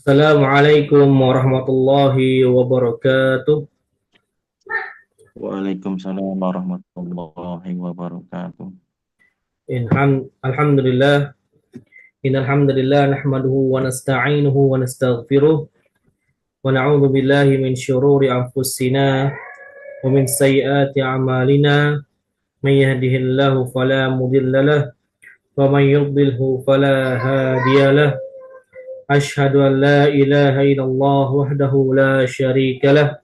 Assalamualaikum warahmatullahi wabarakatuh. Waalaikumsalam warahmatullahi wabarakatuh. Alhamdulillah, innal hamdalillah nahmaduhu wa nasta'inuhu wa nastaghfiruh wa na'udzu billahi min syururi anfusina wa min sayyiati a'malina. May yahdihillahu fala mudilla lahu wa may yudlilhu fala hadiyalah. Asyhadu an la ilaha illallah wahdahu la syarika lah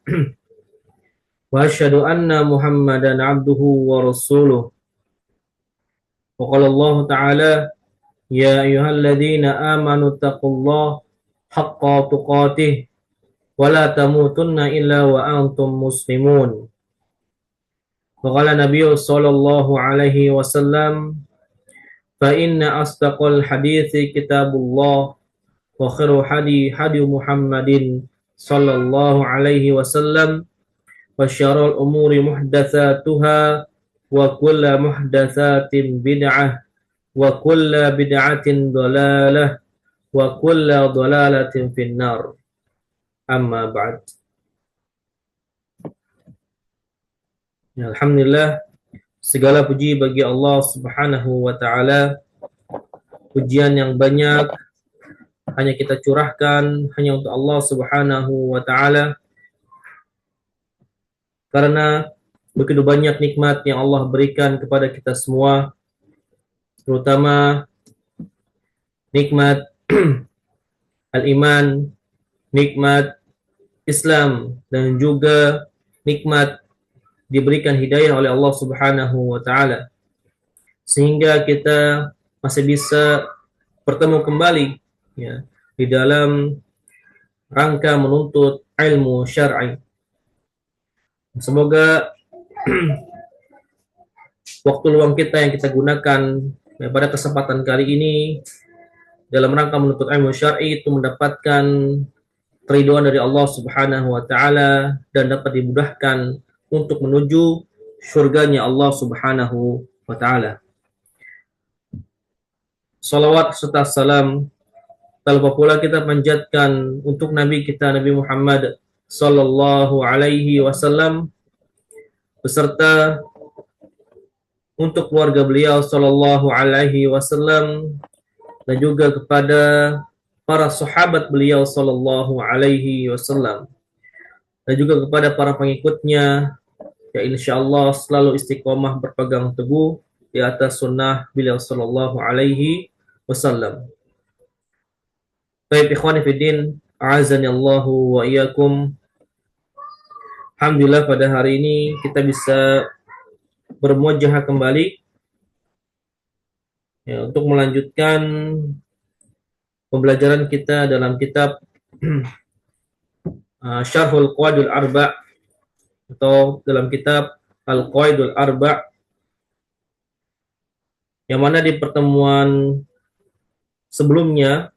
wa asyhadu anna Muhammadan abduhu wa rasuluh. Wa qala Allah ta'ala يا أيها الذين آمنوا اتقوا الله حق تقاته ولا تموتن إلا وأنتم مسلمون. وقال النبي صلى الله عليه وسلم فإن أصدق الحديث كتاب الله وخير هدي محمد صلى الله عليه وسلم وشر الأمور محدثاتها وكل محدثات بدعة وكل بدعة ضلالة wa kulla dhalalatin finnar. Amma ba'd. Alhamdulillah, segala puji bagi Allah Subhanahu wa taala. Pujian yang banyak hanya kita curahkan hanya untuk Allah Subhanahu wa taala, karena begitu banyak nikmat yang Allah berikan kepada kita semua, terutama nikmat al-iman, nikmat Islam, dan juga nikmat diberikan hidayah oleh Allah Subhanahu wa taala, sehingga kita masih bisa bertemu kembali ya di dalam rangka menuntut ilmu syar'i. Semoga waktu luang kita yang kita gunakan ya, pada kesempatan kali ini dalam rangka menuntut ilmu syar'i itu mendapatkan keridhaan dari Allah Subhanahu wa taala dan dapat dimudahkan untuk menuju surganya Allah Subhanahu wa taala. Salawat serta salam tak lupa pula kita panjatkan untuk Nabi kita, Nabi Muhammad sallallahu alaihi wasallam, beserta untuk keluarga beliau sallallahu alaihi wasallam, dan juga kepada para sahabat beliau sallallahu alaihi wasallam, dan juga kepada para pengikutnya ya insyaallah selalu istiqomah berpegang teguh di atas sunnah beliau sallallahu alaihi wasallam. Baik ikhwani fiddin, a'azani Allahu wa iyyakum. Alhamdulillah pada hari ini kita bisa bermuajahah kembali ya, untuk melanjutkan pembelajaran kita dalam kitab Syarhul Qawaidul Arba' atau dalam kitab Al-Qawaidul Arba', yang mana di pertemuan sebelumnya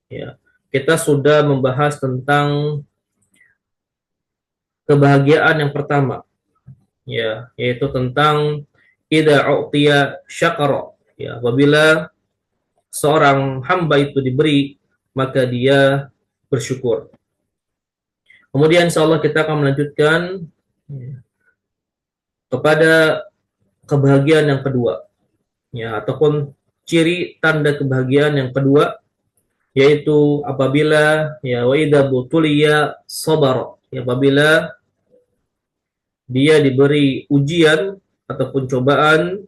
ya kita sudah membahas tentang kebahagiaan yang pertama ya, yaitu tentang idza u'tiya syakara ya, apabila seorang hamba itu diberi maka dia bersyukur. Kemudian insyaallah kita akan melanjutkan ya, kepada kebahagiaan yang kedua ya, ataupun ciri tanda kebahagiaan yang kedua, yaitu apabila ya wa idza butuliya sabar ya, apabila dia diberi ujian ataupun cobaan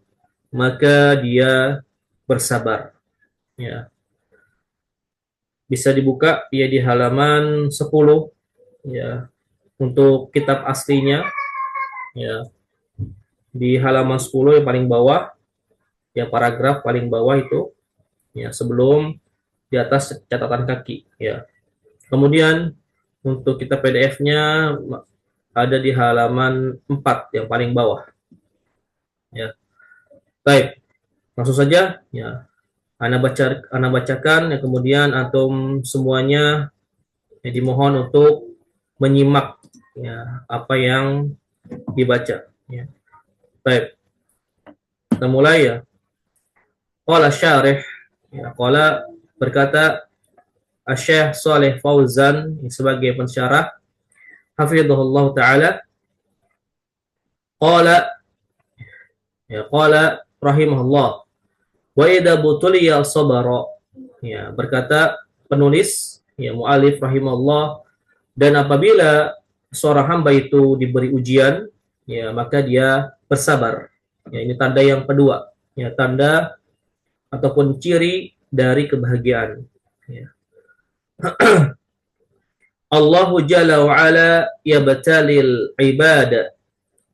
maka dia bersabar ya. Bisa dibuka ya di halaman 10 ya untuk kitab aslinya ya, di halaman 10 yang paling bawah ya, paragraf paling bawah itu ya, sebelum di atas catatan kaki ya. Kemudian untuk kitab PDF-nya ada di halaman 4 yang paling bawah ya. Baik, langsung saja ya. Ana bacakan ya, kemudian antum semuanya ya, dimohon untuk menyimak ya apa yang dibaca ya. Baik, kita mulai ya. Qala syarih ya, qala berkata Syekh Shalih Fauzan sebagai pensyarah hafizahullah taala, qala rahimahullah, wa idza butuliya sabara. Ya, berkata penulis, ya, muallif rahimahullah, dan apabila seorang hamba itu diberi ujian, ya, maka dia bersabar. Ya, ini tanda yang kedua, ya, tanda ataupun ciri dari kebahagiaan. Ya. Allahu jalla wa ala yabtalil ibada,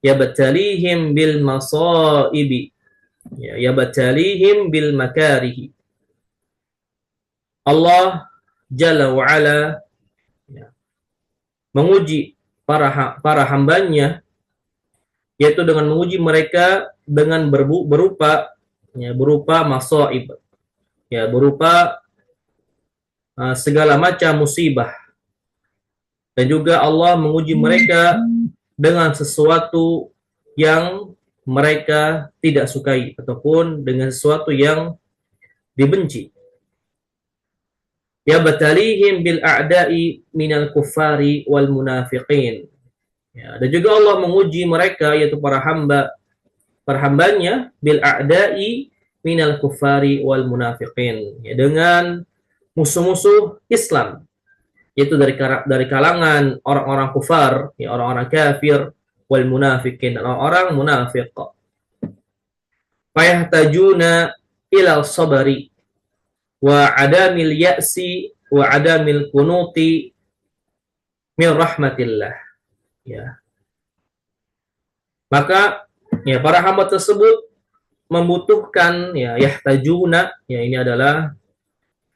yabtalihim bil masaibi, ya, yabtalihim bil makarihi. Allah jalla wa ala, ya, menguji para hambanya, yaitu dengan menguji mereka dengan berupa, ya, berupa masaib, ya, berupa segala macam musibah. Dan juga Allah menguji mereka dengan sesuatu yang mereka tidak sukai ataupun dengan sesuatu yang dibenci. Ya batalihim bil a'da'i minal kuffari wal munafiqin. Ya, dan juga Allah menguji mereka, yaitu para hambanya, bil a'da'i minal kuffari wal munafiqin, ya, dengan musuh-musuh Islam, yaitu dari kalangan orang-orang kufar, ya, orang-orang kafir, wal munafiqin, dan orang-orang munafik. Fayahtajuna ilal sabari wa adamil ya'si wa adamil kunuti min rahmatillah. Ya. Maka, ya, para hamba tersebut membutuhkan, ya, yahtajuna, ya, ini adalah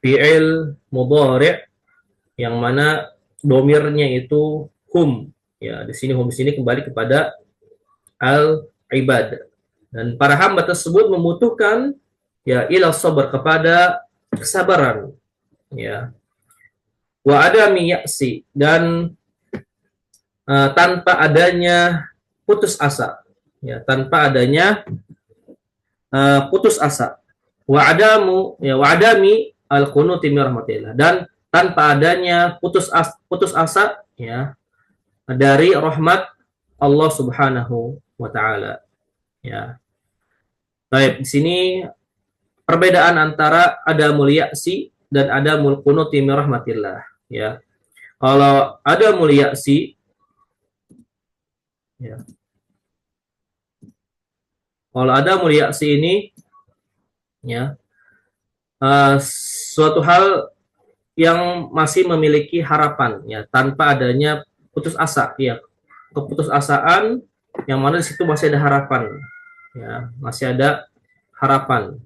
fi'il mudhari' yang mana domirnya itu hum, ya, di sini hum di sini kembali kepada al-ibad. Dan para hamba tersebut membutuhkan, ya, ila sabar, kepada kesabaran, ya, wa adami ya'si, dan tanpa adanya putus asa, ya, tanpa adanya putus asa, wa adami al-qunuti min rahmatillah, dan tanpa adanya putus asa, ya, dari rahmat Allah Subhanahu wa taala, ya. Baik, di sini perbedaan antara adamul ya'si dan adamul qunuti min rahmatillah, ya. Kalau adamul ya'si, ya, kalau adamul ya'si ini, ya, suatu hal yang masih memiliki harapan, ya, tanpa adanya putus asa, ya, keputusasaan yang mana di situ masih ada harapan, ya, masih ada harapan.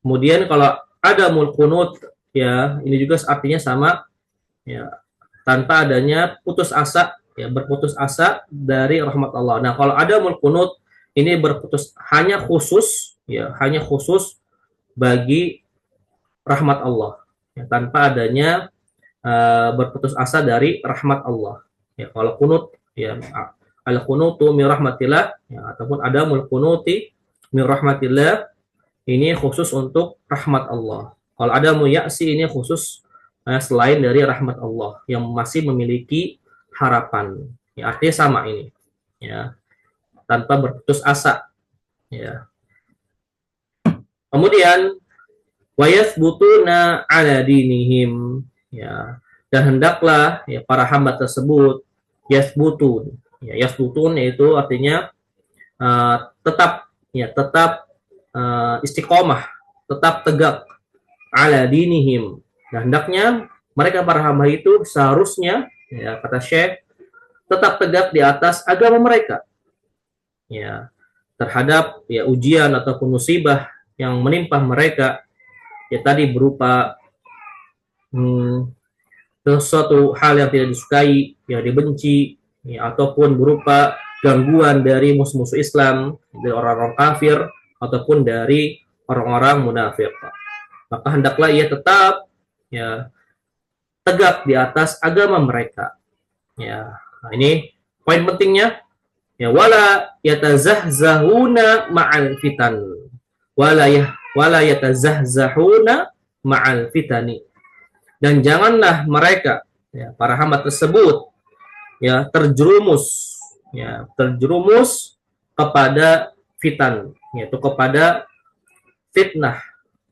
Kemudian kalau ada qunut, ya, ini juga artinya sama, ya, tanpa adanya putus asa, ya, berputus asa dari rahmat Allah. Nah, kalau ada qunut ini hanya khusus, ya, hanya khusus bagi rahmat Allah, ya, tanpa adanya berputus asa dari rahmat Allah. Ya, kalau qunut, ya, al-qunutu min rahmatillah, ya, ataupun adamul qunuti min rahmatillah, ini khusus untuk rahmat Allah. Kalau ada ya'si, ini khusus selain dari rahmat Allah yang masih memiliki harapan. Ya, artinya sama ini, ya, tanpa berputus asa, ya. Kemudian wa yathbutuna ala dinihim, ya, dan hendaklah, ya, para hamba tersebut yathbutun, ya, yathbutun yaitu artinya tetap, ya, tetap istiqomah, tetap tegak, ala dinihim, dan hendaknya mereka para hamba itu seharusnya, ya, kata Syekh, tetap tegak di atas agama mereka, ya, terhadap, ya, ujian ataupun musibah yang menimpa mereka, ya, tadi berupa sesuatu hal yang tidak disukai, yang dibenci, ya, ataupun berupa gangguan dari musuh-musuh Islam, dari orang-orang kafir, ataupun dari orang-orang munafik. Maka hendaklah ia tetap, ya, tegak di atas agama mereka. Ya, nah, ini poin pentingnya, ya, wala yatazahzahuna ma'al fitan, wala yatazahzahuna ma'al fitani. dan janganlah mereka, ya, para hamba tersebut, ya, terjerumus kepada fitan, yaitu kepada fitnah,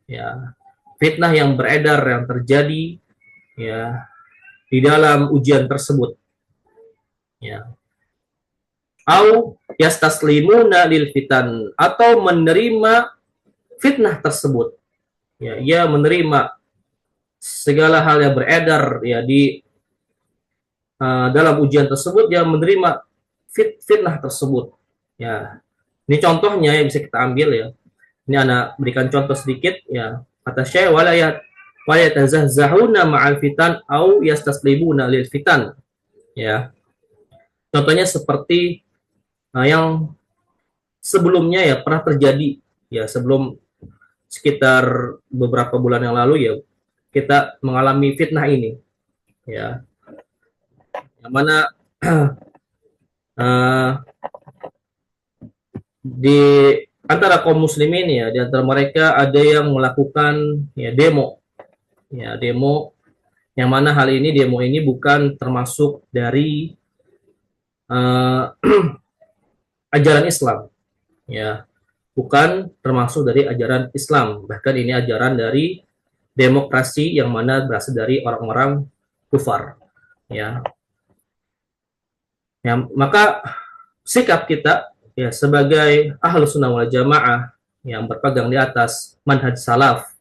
ya, fitnah yang beredar, yang terjadi, ya, di dalam ujian tersebut, ya. Au yastaslimuna lil fitan, atau menerima fitnah tersebut, ya, ia menerima segala hal yang beredar, ya, di dalam ujian tersebut, dia menerima fitnah tersebut, ya. Ini contohnya yang bisa kita ambil, ya. Ini anak berikan contoh sedikit, ya. Kata Syekh, wala yatazahzahuna ma'al fitan au yastaslimuna lil fitan, ya. Contohnya seperti yang sebelumnya, ya, pernah terjadi, ya, sebelum sekitar beberapa bulan yang lalu, ya, kita mengalami fitnah ini, ya, yang mana di antara kaum muslimin, ya, di antara mereka ada yang melakukan, ya, demo, ya, demo, yang mana hal ini, demo ini bukan termasuk dari ajaran Islam, ya, bukan termasuk dari ajaran Islam, bahkan ini ajaran dari demokrasi yang mana berasal dari orang-orang kufar, ya. Ya, maka sikap kita, ya, sebagai Ahlus Sunnah wal Jamaah yang berpegang di atas manhaj salaf,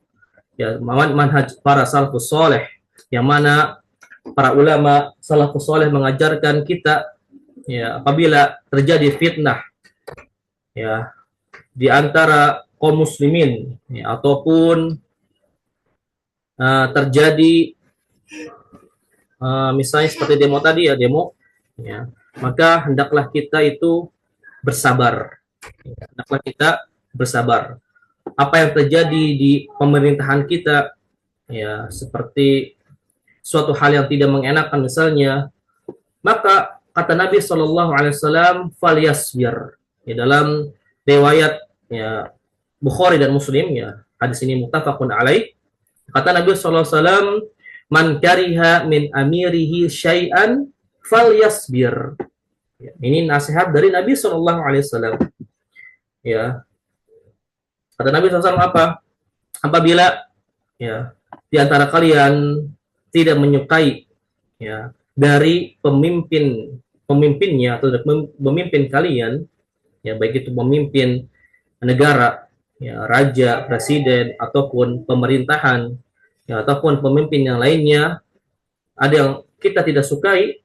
ya, manhaj para salafus soleh, yang mana para ulama salafus soleh mengajarkan kita, ya, apabila terjadi fitnah, ya, di antara kaum muslimin, ya, ataupun terjadi misalnya seperti demo tadi, ya, demo, ya, maka hendaklah kita itu bersabar, hendaklah kita bersabar. Apa yang terjadi di pemerintahan kita, ya, seperti suatu hal yang tidak mengenakan misalnya, maka kata Nabi SAW, falyasbir, ya, dalam riwayat, ya, Bukhari dan Muslim, ya, hadis ini muttafaqun alaih. Kata Nabi SAW, man kariha min amirihi syai'an falyasbir. Ya, ini nasihat dari Nabi SAW. Ya, kata Nabi SAW apa? Apabila, ya, di antara kalian tidak menyukai, ya, dari pemimpinnya atau dari pemimpin kalian, ya, baik itu pemimpin negara, ya, raja, presiden, ataupun pemerintahan, ya, ataupun pemimpin yang lainnya, ada yang kita tidak sukai,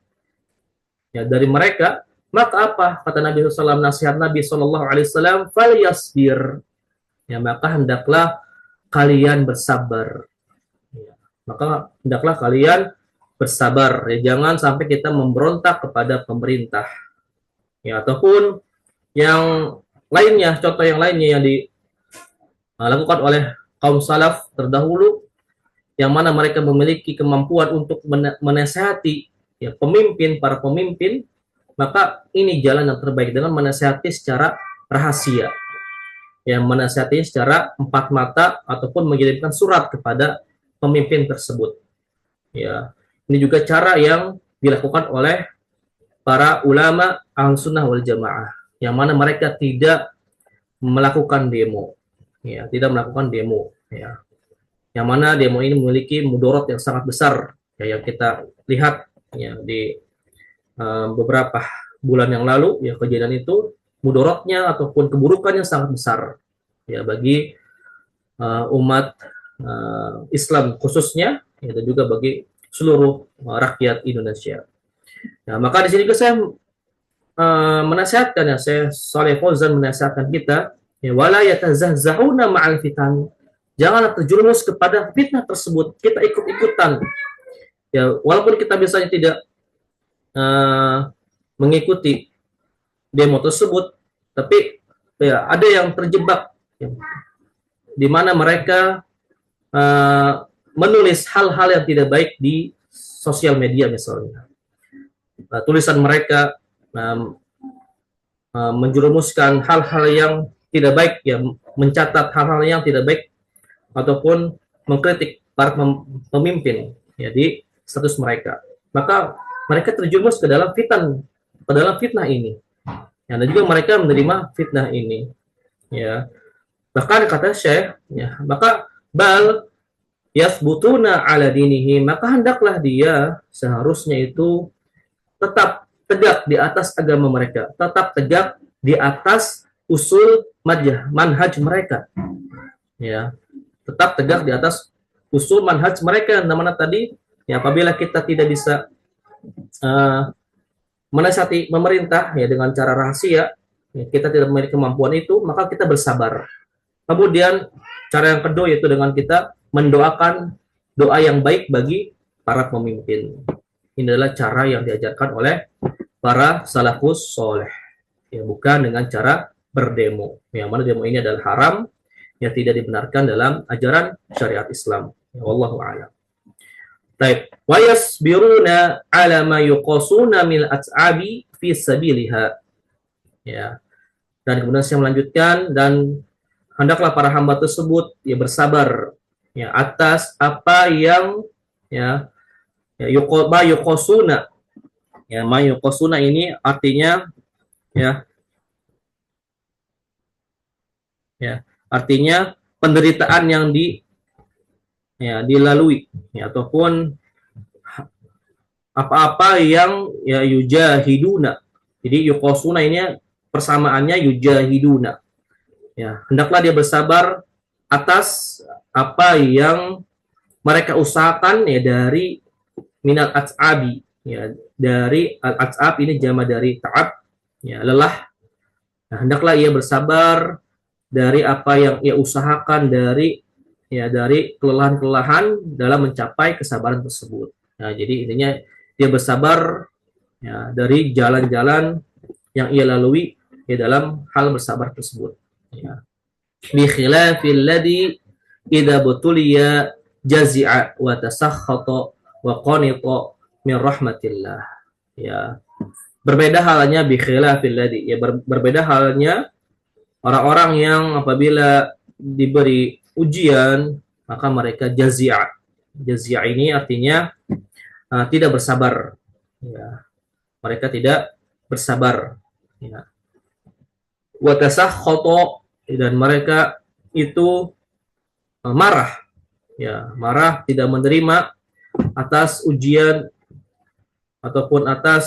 ya, dari mereka, maka apa? Kata Nabi SAW, nasihat Nabi SAW, falyasbir, ya, maka hendaklah kalian bersabar, ya, maka hendaklah kalian bersabar, ya, jangan sampai kita memberontak kepada pemerintah, ya, ataupun yang lainnya, contoh yang lainnya yang dilakukan oleh kaum salaf terdahulu, yang mana mereka memiliki kemampuan untuk menasihati, ya, para pemimpin, maka ini jalan yang terbaik dengan menasihati secara rahasia, ya, menasihati secara empat mata ataupun mengirimkan surat kepada pemimpin tersebut, ya. Ini juga cara yang dilakukan oleh para ulama Ahlus Sunnah wal Jamaah, yang mana mereka tidak melakukan demo, ya, tidak melakukan demo, ya, yang mana demo ini memiliki mudarat yang sangat besar, ya, yang kita lihat, ya, di beberapa bulan yang lalu, ya, kejadian itu mudaratnya ataupun keburukannya sangat besar, ya, bagi umat Islam khususnya, ya, dan juga bagi seluruh rakyat Indonesia. Nah, maka di sini juga saya menasihatkan, ya, saya Shalih Fauzan menasihatkan kita, ya, wala yatazahzahuna ma'al fitan, janganlah terjerumus kepada fitnah tersebut, kita ikut-ikutan, ya, walaupun kita biasanya tidak mengikuti demo tersebut, tapi, ya, ada yang terjebak, ya, di mana mereka menulis hal-hal yang tidak baik di sosial media misalnya. Tulisan mereka menjerumuskan hal-hal yang tidak baik, ya, mencatat hal-hal yang tidak baik, ataupun mengkritik para pemimpin, ya di status mereka. Maka mereka terjerumus ke dalam fitnah ini. Ya, dan juga mereka menerima fitnah ini. Ya, bahkan kata Syekh, ya, maka bal yasbutuna ala dinihi, maka hendaklah dia seharusnya itu tetap tegak di atas agama mereka, tetap tegak di atas usul manhaj mereka. Ya, tetap tegak di atas usul manhaj mereka. Namanya tadi, ya, apabila kita tidak bisa menasihati pemerintah ya dengan cara rahasia, ya, kita tidak memiliki kemampuan itu, maka kita bersabar. Kemudian cara yang kedua yaitu dengan kita mendoakan doa yang baik bagi para pemimpin. Ini adalah cara yang diajarkan oleh para salafus soleh. Ya, bukan dengan cara berdemo. Yang mana demo ini adalah haram, yang tidak dibenarkan dalam ajaran syariat Islam. Ya, wallahu a'lam. Baik, wa yasbiruna ala ma yuqasuna min at'abi fi sabiliha. Ya. Dan kemudian saya melanjutkan, dan hendaklah para hamba tersebut ya bersabar ya atas apa yang ya yuqasuna. Ya, ma yuqasuna ini artinya ya artinya penderitaan yang dilalui ya, ataupun apa-apa yang ya yujahiduna. Jadi yuqasuna ini persamaannya yujahiduna. Ya, hendaklah dia bersabar atas apa yang mereka usahakan ya dari minat at'abi ya, dari al-at'ab ini jama dari ta'ab ya, lelah. Nah, hendaklah ia bersabar dari apa yang ia usahakan dari kelelahan-kelelahan dalam mencapai kesabaran tersebut. Nah, jadi intinya dia bersabar ya dari jalan-jalan yang ia lalui ya dalam hal bersabar tersebut. Ya. Bi khilafil ladzi idza butuliya jazi'a wa tasakhata wa qanita min rahmatillah. Ya. Berbeda halnya bi khilafil ladzi, ya berbeda halnya orang-orang yang apabila diberi ujian maka mereka jazi'a. Jazi'a ini artinya tidak bersabar. Ya. Mereka tidak bersabar. Ya. Wa tasakhata, dan mereka itu marah, ya marah, tidak menerima atas ujian ataupun atas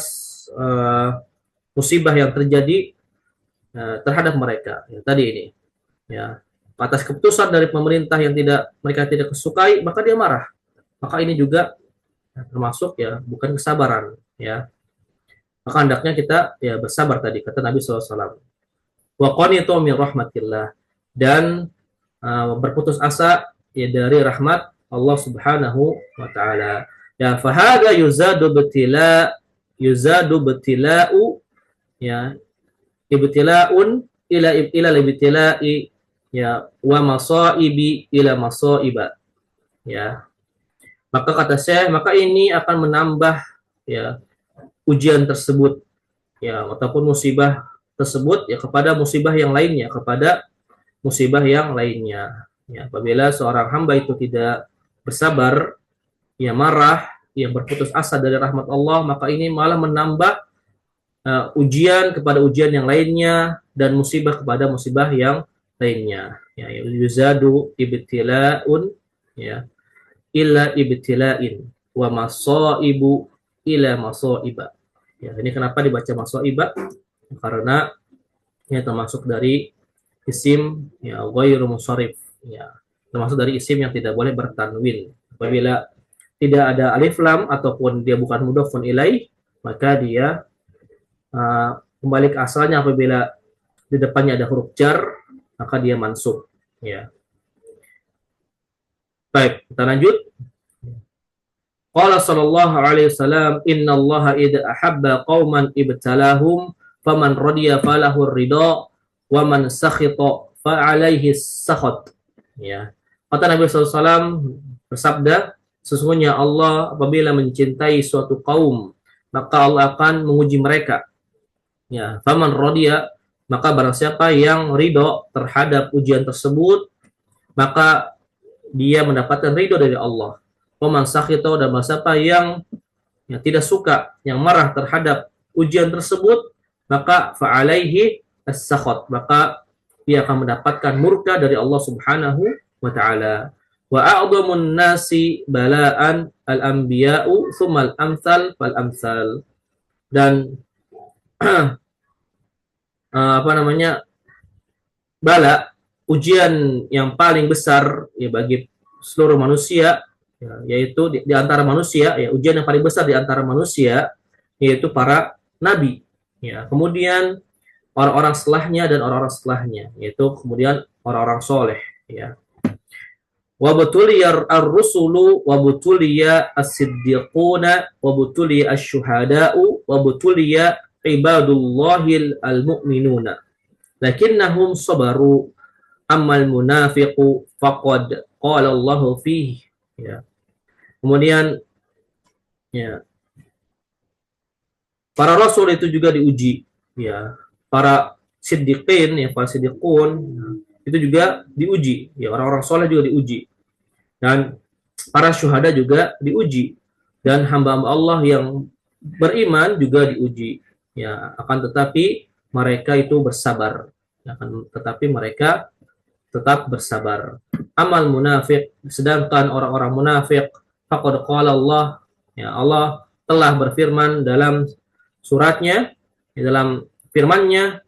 musibah yang terjadi terhadap mereka. Ya, tadi ini, ya atas keputusan dari pemerintah yang mereka tidak kesukai, maka dia marah. Maka ini juga termasuk ya bukan kesabaran, ya. Maka hendaknya kita ya bersabar tadi kata Nabi SAW. Wa qanitu min rahmatillah, dan berputus asa ya dari rahmat Allah Subhanahu wa taala. Ya fahada yuzadu betila'u ya ibtila'un ila ibtila'i ya wa masaibi ila masaiba. Ya. Maka kata Syekh, maka ini akan menambah ya ujian tersebut ya ataupun musibah tersebut ya kepada musibah yang lainnya, ya. Apabila seorang hamba itu tidak bersabar, ya marah, yang berputus asa dari rahmat Allah, maka ini malah menambah ujian kepada ujian yang lainnya dan musibah kepada musibah yang lainnya. Ya, yuzadu ibtila'un ya illa ibtila'in wa masaibu ila masaiba. Ya, ini kenapa dibaca masaiba? Karena ini termasuk dari isim ya ghairu musharif, ya termasuk dari isim yang tidak boleh bertanwin. Apabila tidak ada alif lam ataupun dia bukan mudhofun ilaih, maka dia kembali ke asalnya. Apabila di depannya ada huruf jar, maka dia mansub, ya. Baik, kita lanjut. Qala sallallahu alaihi wasallam, innallaha idza ahabba qauman ibtalahum faman radiya falahu ridha wa man sakhita fa alaihi sakhat. Ya. Kata Nabi SAW bersabda, sesungguhnya Allah apabila mencintai suatu kaum, maka Allah akan menguji mereka. Ya, faman radiya, maka barang siapa yang ridho terhadap ujian tersebut, maka dia mendapatkan ridho dari Allah. Waman sakhita, dan siapa yang tidak suka, yang marah terhadap ujian tersebut, maka fa'alaihi as-sakhat, maka dia akan mendapatkan murka dari Allah Subhanahu wa taala. Wa a'dhamun nasi bala'an al-anbiya'u tsumma al-amsal fal amsal. Dan bala, ujian yang paling besar ya bagi seluruh manusia, ya, yaitu di antara manusia, ya, ujian yang paling besar di antara manusia yaitu para nabi, ya. Kemudian orang-orang setelahnya dan orang-orang setelahnya, yaitu kemudian orang-orang soleh, ya. Wa butuliya ar-rusulu wa butuliya as-siddiquna wa butuliya asy-syuhada'u wa butuliya ibadullahil al-mu'minuna lakinnahum sabaru ammal munafiqu faqad qala Allahu fihi, ya. Kemudian, ya, para rasul itu juga diuji, ya. Para siddiqin, ya, para siddiqun itu juga diuji, ya, orang-orang soleh juga diuji, dan para syuhada juga diuji, dan hamba-hamba Allah yang beriman juga diuji, ya. Akan tetapi mereka itu bersabar, akan tetapi mereka tetap bersabar. Amal munafik, sedangkan orang-orang munafik, faqad qala Allah, ya, Allah telah berfirman dalam suratnya, dalam firman-Nya,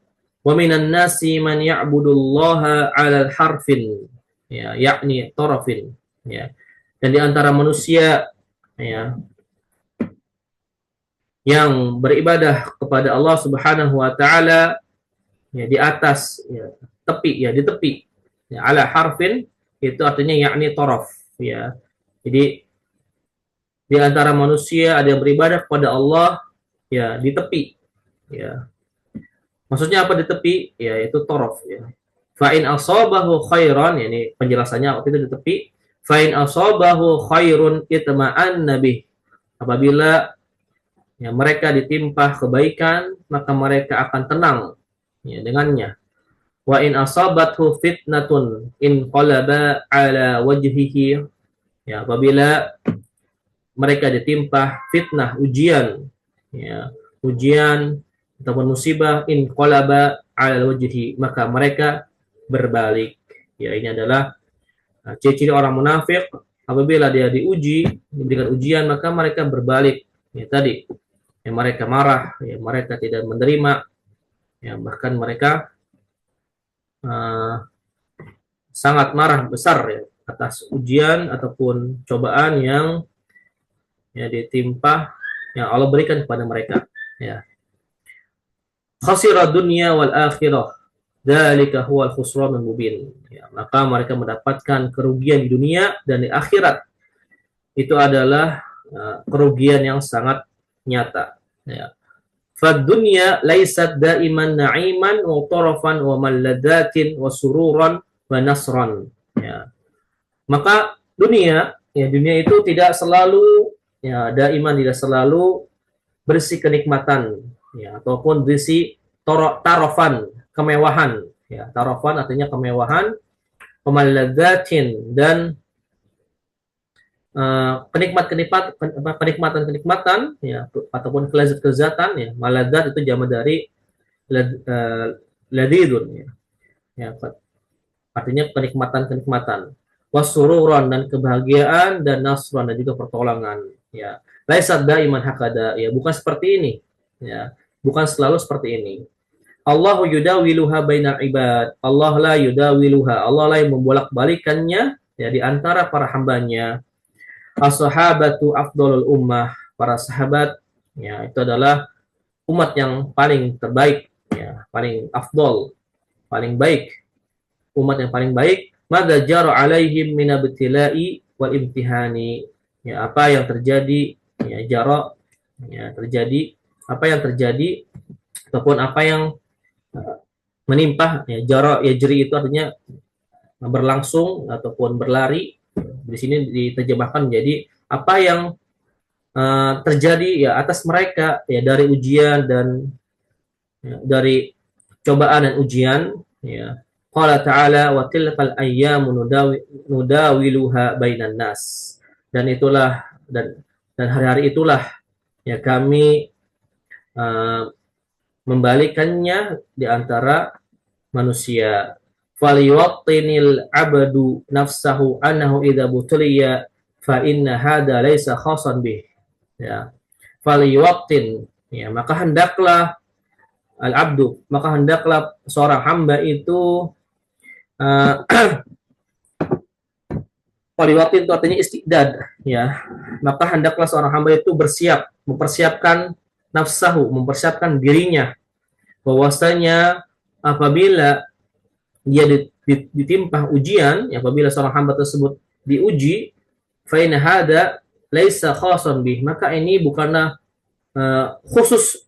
wa minan nasi man ya'budullaha 'alal harfin, ya, yakni tarafin, ya. Dan di antara manusia, ya, yang beribadah kepada Allah Subhanahu wa taala, ya, di atas, ya, tepi, ya, di tepi, ya, ala harfin itu artinya yakni taraf, ya. Jadi di antara manusia ada yang beribadah kepada Allah, ya, di tepi, ya. Maksudnya apa di tepi? Ya, itu taraf, ya. Fa in asabahu khairan, ya, ini penjelasannya waktu itu di tepi. Fa in asabahu khairun itma'an nabi. Apabila, ya, mereka ditimpa kebaikan, maka mereka akan tenang, ya, dengannya. Wa in asabathu fitnatun in qalaba ala wajhihi, ya, apabila mereka ditimpa fitnah, ujian, ya, ujian ataupun musibah, in qalaba ala wajhihi, maka mereka berbalik, ya. Ini adalah ciri-ciri orang munafik. Apabila dia diuji, diberikan ujian, maka mereka berbalik, ya, tadi, ya, mereka marah, ya, mereka tidak menerima, ya, bahkan mereka sangat marah besar, ya, atas ujian ataupun cobaan yang, ya, ditimpa, yang Allah berikan kepada mereka, ya. Khasira dunya wal akhirah, dzalika huwal khusranul mubin, ya, maka mereka mendapatkan kerugian di dunia dan di akhirat. Itu adalah kerugian yang sangat nyata, ya. Fadunya laisat daiman na'iman wa tarafan wa malladatin wa sururan wa nasran, ya. Maka dunia, ya, dunia itu tidak selalu, ya, daiman, tidak selalu berisi kenikmatan, ya, ataupun berisi tarafan, kemewahan, ya. Tarafan artinya kemewahan, wa malladatin, dan kenikmatan, ya, ataupun kelezatan, ya. Maladat itu jamak dari ladidun, ya, ya, artinya kenikmatan. Wasururan, dan kebahagiaan, dan nasran, dan juga pertolongan, ya. Laisat daiman hakada, ya, bukan seperti ini, ya, bukan selalu seperti ini. Allahu yudawiluha bainal ibad, Allah la yudawiluha, Allah la yang membolak-balikannya, ya, di antara para hambanya. As-sahabatu afdalul ummah, para sahabat, ya, itu adalah umat yang paling terbaik, ya, paling afdal, paling baik, umat yang paling baik. Madza jara alaihim min abtila'i wal imtihani, ya, apa yang terjadi, ya, jara, ya, terjadi, apa yang terjadi ataupun apa yang menimpa, ya. Jara yajri itu artinya berlangsung ataupun berlari. Di sini diterjemahkan menjadi apa yang terjadi, ya, atas mereka, ya, dari ujian dan, ya, dari cobaan dan ujian, ya. Qala ta'ala wa tilkal ayyamu nudawiluha bainan nas, dan itulah dan hari-hari itulah ya kami membalikannya di antara manusia. Falyuwattinil abdu nafsahu annahu idza butuliya fa inna hada laisa khasan bih. Ya. Falyuwattin, ya, maka hendaklah al-abdu, maka hendaklah seorang hamba itu falyuwattin itu artinya istidad, ya. Maka hendaklah seorang hamba itu bersiap, mempersiapkan nafsahu, mempersiapkan dirinya bahwasanya apabila dia ditimpa ujian, ya, apabila seorang hamba tersebut diuji, fa in hada laisa khasan bih, maka ini bukanlah khusus,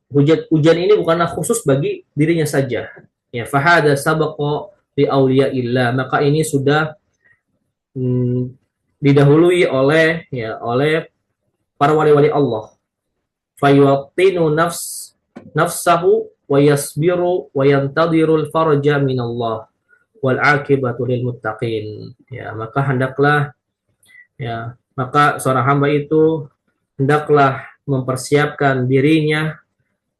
ujian ini bukanlah khusus bagi dirinya saja. Ya, fa hada sabaqa li auliyaillah, maka ini sudah didahului oleh para wali-wali Allah. Fayuwattinu nafsahu wa yasbiru wa yantadirul farja minallah wal akibatu lil muttaqin. Ya, maka hendaklah, ya, maka seorang hamba itu hendaklah mempersiapkan dirinya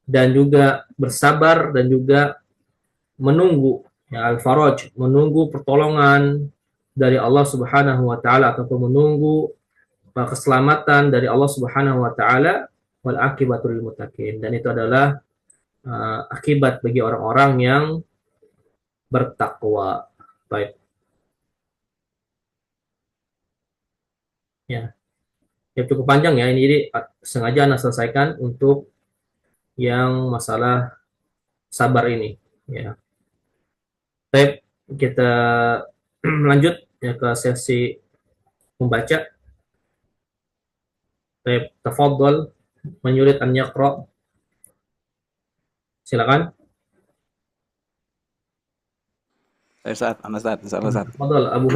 dan juga bersabar dan juga menunggu, ya, al-faraj, menunggu pertolongan dari Allah Subhanahu wa taala ataupun menunggu keselamatan dari Allah Subhanahu wa taala, wal akibatu lil muttaqin, dan itu adalah akibat bagi orang-orang yang bertakwa. Baik. Ya. Ya, cukup panjang ya ini, jadi sengaja Anda selesaikan untuk yang masalah sabar ini, ya. Baik, kita lanjut ya ke sesi membaca. Baik, tafadhol man yurid an yaqra. Silakan. Ustaz, Ustaz. Tafadhol Abu.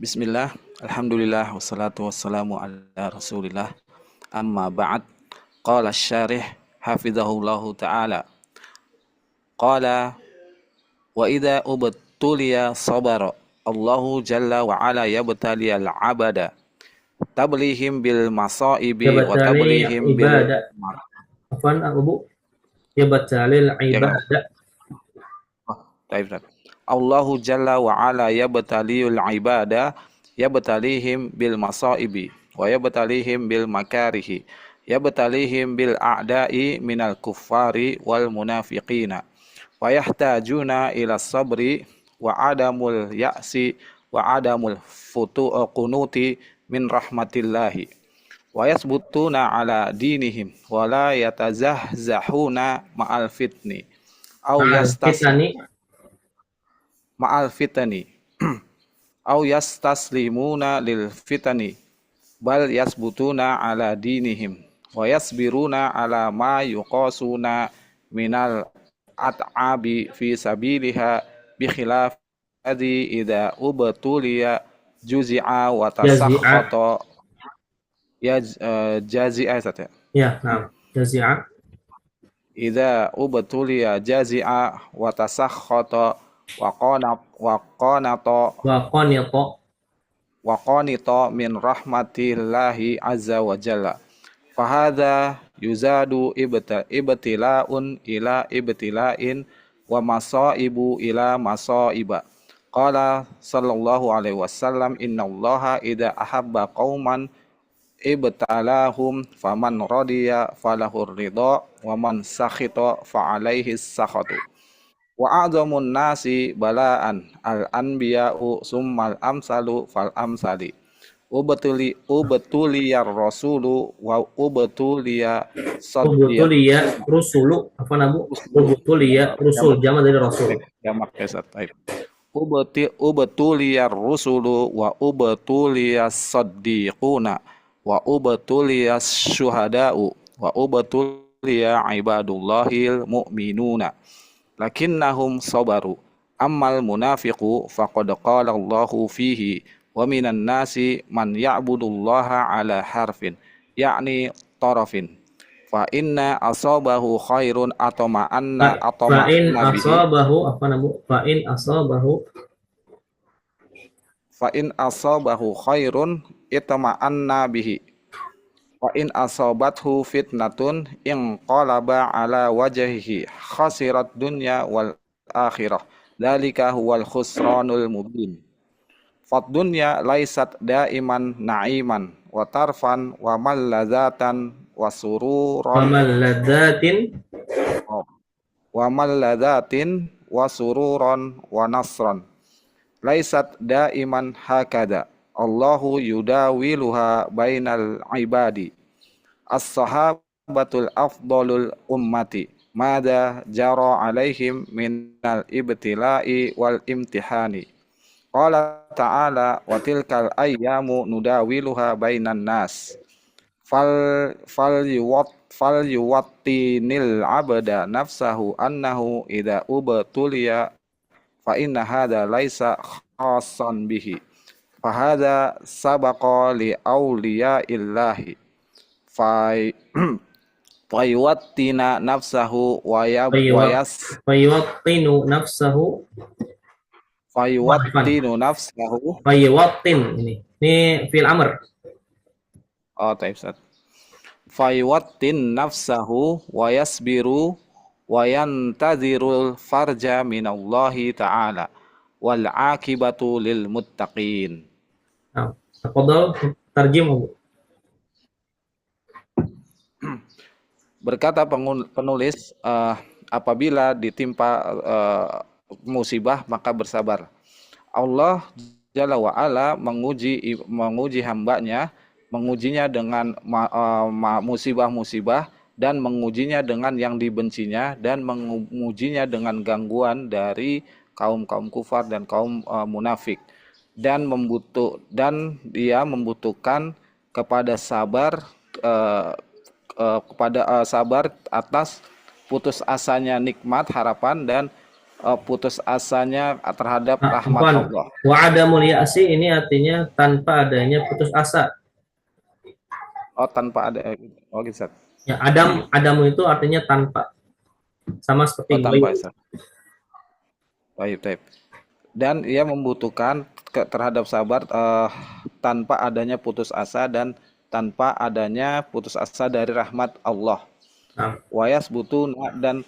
Bismillah, alhamdulillah, wassalatu wassalamu ala rasulillah, amma ba'd. Qala syarih hafizahullahu ta'ala, qala wa idha ubtuliya sabara Allahu jalla wa ala yabtali al-abada tablihim bil masaibi wa tablihim bil afan Abu, yabtalil ibada. Baik. Allahu jalla wa ala yabtaliyul ibada yabtalihim bil masaibi wa yabtalihim bil makarihi yabtalihim bil a'da'i minal kuffari wal munafiqina wa yahtajuna ila sabri wa adamul ya'si wa adamul qunuti min rahmatillahi wa yasbutuna ala dinihim wa la yatazahzahuna ma'al fitni au ma'al fitani au yastaslimuna lil fitani bal yasbutuna ala dinihim wa yasbiruna ala ma yuqasuna minal at'abi fi sabiliha bi khilaf adi idza ubtuliya juzi'a wa tasakhata jazi'a jazi'a idza ubtuliya jazi'a wa tasakhata wa qanita min rahmatillahi azza wa jalla. Fahadha yuzadu ibtila'un ila ibtila'in wa masaibu ila masaiba. Qala sallallahu alaihi wasallam, innallaha idza ahabba qauman ibtalahum faman radiya falahur ridha wa man sakhita fa alaihi sakhatu. Wa a'zamun nasi bala'an al-anbiya'u summal amsalu fal amsali. Ubtuliyar rasulu wa ubtuliya ubtuliya rusulu, apa nabu? Ubtuliya rusul, jamak dari rasul. Jamak kesat. Ubtuliyar rusulu wa ubtuliyas saddiquna wa ubtuliyas syuhada'u wa ubtuliya ibadullahil mu'minuna lakinnahum sabaru ammal munafiqu faqad qala Allahu fihi wa minan nasi man ya'budullaha ala harfin yakni tarafin fa inna asabahu khairun atama anna fa in asabahu apa namu fa in asabahu fa in asabahu khairun itma'anna bihi wa in asabathu fitnatun inqalaba ala wajhihi khasirat dunya wal akhirah dzalika huwal khusranul mubin. Fad dunya laisat daiman na'iman wa tarfan wa malladzatan wa sururan Famalladzatin. wa malladzatin wa sururan wa nasran laisat daiman hakada Allahu yudawiluha bainal ibadi as-sahabatul afdalul ummati mada jara alaihim minal ibtila'i wal imtihani qala ta'ala wa tilkal ayyamu nudawiluha bainan nas fal yuwattinil abda nafsahu annahu idza ubtuliya fa inna hadza laisa khassan bihi fa hadza sabaqa li awliya illahi fa fayuwattina nafsahu wa yas Fayyuwattinu nafsahu. fayuwattinu nafsahu Fayyuwattin ini fi'il amr. taib Ustaz. Fayuwattin nafsahu wa yasbiru wa yantazirul farja minallahi ta'ala wal akibatu lil muttaqin. Nah, tafadhal tarjim Bu. Berkata penulis, apabila ditimpa musibah maka bersabar. Allah Jalla wa Ala menguji hambanya, mengujinya dengan musibah-musibah dan mengujinya dengan yang dibencinya dan mengujinya dengan gangguan dari kaum-kaum kufar dan kaum munafik dan dia membutuhkan kepada sabar sabar atas putus asanya nikmat harapan dan putus asanya terhadap rahmat Allah. Wa adamul ya'si ini artinya tanpa adanya putus asa. Tanpa ada gitu. Ya, adamu itu artinya tanpa. Sama seperti tanpa Ustaz. Baik. Dan ia membutuhkan terhadap sabar tanpa adanya putus asa dan tanpa adanya putus asa dari rahmat Allah. Wayas butuna dan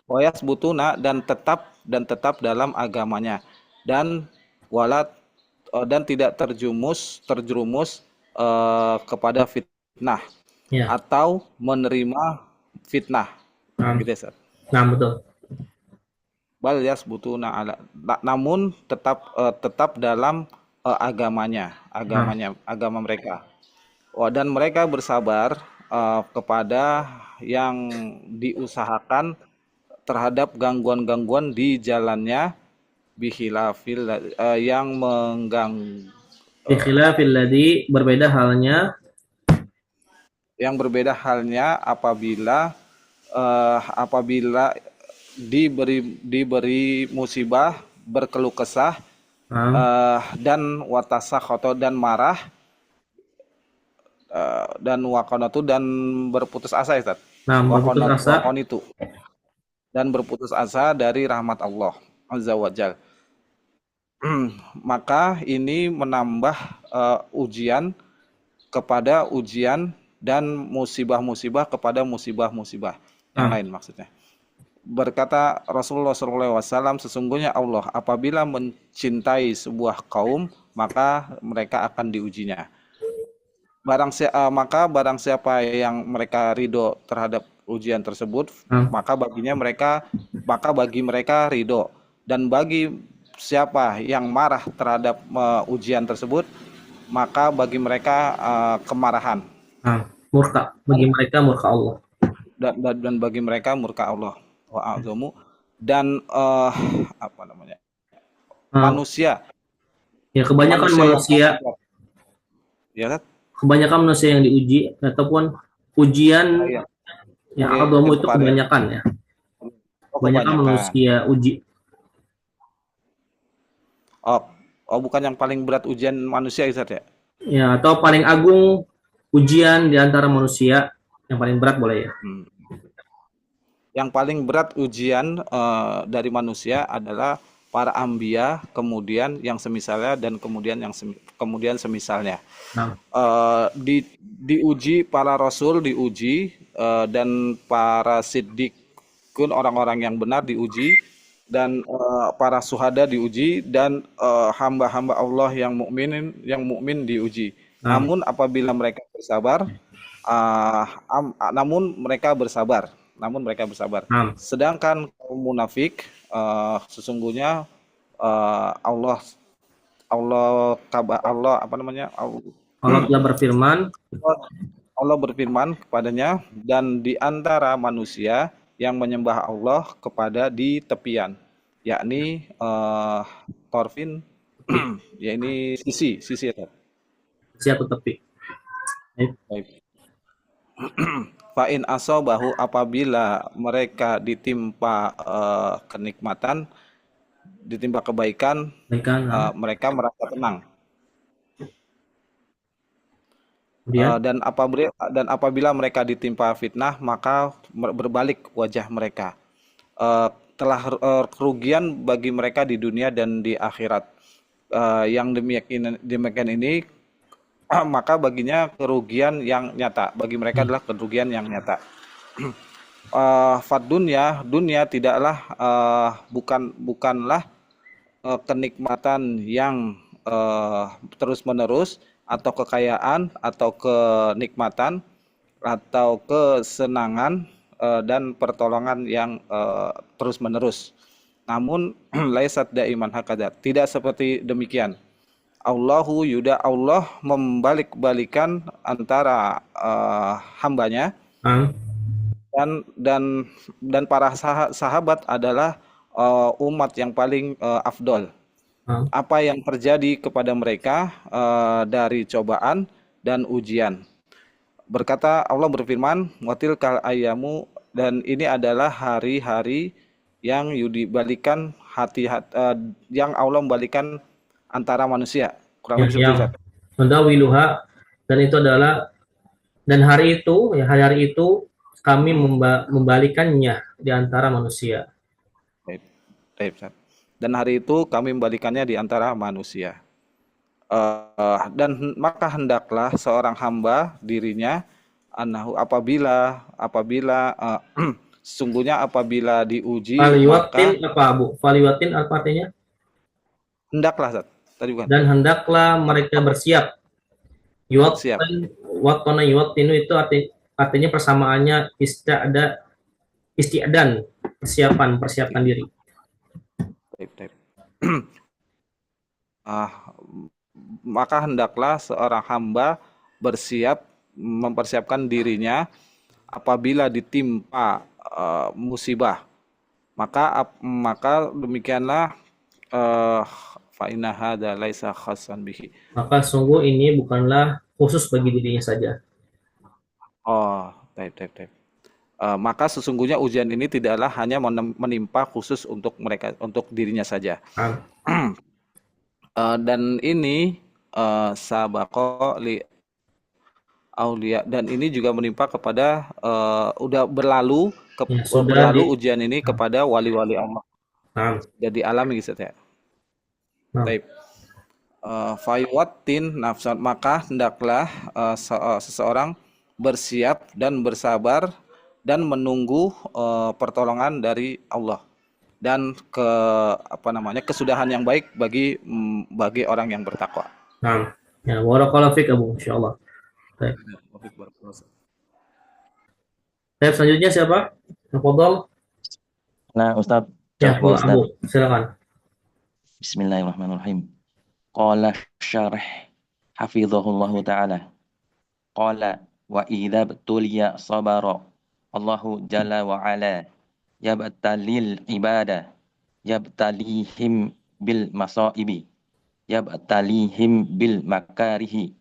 wayas butuna dan tetap dalam agamanya dan tidak terjerumus kepada fitnah atau menerima fitnah. Gitu ya, Ustaz. Nah, betul. Bal yasbutuna ala, namun tetap dalam agama mereka. Dan mereka bersabar kepada yang diusahakan terhadap gangguan-gangguan di jalannya bihilafil yang mengganggu Bikhilafil ladzi berbeda halnya apabila diberi musibah, berkeluh kesah dan watasakhoto dan marah dan wakonatu dan berputus asa, Ustaz. Wakonitu dan berputus asa dari rahmat Allah Azza wa Jal. Maka ini menambah ujian kepada ujian dan musibah-musibah kepada musibah-musibah yang lain maksudnya. Berkata Rasulullah SAW, sesungguhnya Allah apabila mencintai sebuah kaum maka mereka akan diujinya. Maka barang siapa yang mereka ridho terhadap ujian tersebut, maka bagi mereka ridho, dan bagi siapa yang marah terhadap ujian tersebut, maka bagi mereka kemarahan. Murka, bagi mereka murka Allah. Dan bagi mereka murka Allah. Wa'azamu dan manusia. Ya, kebanyakan manusia. Ya kan? Kebanyakan manusia yang diuji ataupun ujian yang agama itu kebanyakan ya. Kebanyakan manusia uji. Bukan yang paling berat ujian manusia, Ustaz ya? Ya, atau paling agung ujian di antara manusia, yang paling berat boleh ya. Yang paling berat ujian dari manusia adalah para anbiya, kemudian yang semisalnya, dan kemudian semisalnya. Nah, Diuji para rasul, diuji, dan para siddiqun, orang-orang yang benar, diuji, dan para suhada diuji, dan hamba-hamba Allah yang mukmin diuji. nah, Namun mereka bersabar. Namun mereka bersabar. nah. Sedangkan kaum munafik, sesungguhnya Allah Allah Allah apa namanya? Allah telah berfirman, Allah berfirman kepadanya, dan di antara manusia yang menyembah Allah kepada di tepian, yakni torfin, ya ini sisi ya. siapa tepi. Baik. Fa'in asobahu, apabila mereka ditimpa kenikmatan, ditimpa kebaikan, Baikkan, nah. mereka merasa tenang. Kemudian, Dan apabila mereka ditimpa fitnah, maka berbalik wajah mereka. Telah kerugian bagi mereka di dunia dan di akhirat. Yang demikian ini, maka baginya kerugian yang nyata. Bagi mereka adalah kerugian yang nyata. Fad dunia tidaklah, bukanlah kenikmatan yang terus menerus, atau kekayaan, atau kenikmatan, atau kesenangan, dan pertolongan yang terus menerus. Namun laisat daiman hakada, tidak seperti demikian. Allah membalik-balikan antara hambanya, nah. dan para sahabat adalah umat yang paling afdol. Nah. Apa yang terjadi kepada mereka dari cobaan dan ujian. Allah berfirman, watil kal ayamu, dan ini adalah hari-hari yang dibalikan yang Allah membalikan antara manusia. Kurang lebih seperti Yang itu. mendawiluha, dan itu adalah, dan hari itu, ya hari-hari itu kami membalikannya di antara manusia. Baik, Ustaz. Dan hari itu kami membalikannya di antara manusia. Dan maka hendaklah seorang hamba dirinya, annahu, apabila sesungguhnya apabila diuji, Faliwatin maka apa, Bu? Faliwatin apa artinya? hendaklah, Ustaz. Tadi bukan? Dan hendaklah mereka bersiap. Bersiap. Wattona yuwattinu itu artinya persamaannya isti'dan, persiapan diri. Baik. Maka hendaklah seorang hamba bersiap, mempersiapkan dirinya apabila ditimpa musibah. Maka demikianlah, fa inna hadza laisa khassan bihi. Maka sungguh ini bukanlah khusus bagi dirinya saja. Oh, baik. Maka sesungguhnya ujian ini tidaklah hanya menimpa khusus untuk mereka, untuk dirinya saja. Dan ini sabaqo li aulia, dan ini juga menimpa kepada sudah berlalu ujian ini kepada wali-wali Allah. Jadi alami gitu ya. Baik. Faywatin nafsan, maka hendaklah seseorang bersiap dan bersabar dan menunggu pertolongan dari Allah dan kesudahan yang baik bagi orang yang bertakwa. Nah, ya, barakallahu fik Abu, insyaallah. Baik. Selanjutnya siapa? Tafadhol. Nah, Ustaz. Ya, Abu, silakan. Bismillahirrahmanirrahim. Qala syarih hafizahullahu ta'ala. Qala wa idza btuliya sabara. Allahu jalla wa ala yabtalil ibada, yabtalihim bil masaibi, yabtalihim bil makarihi,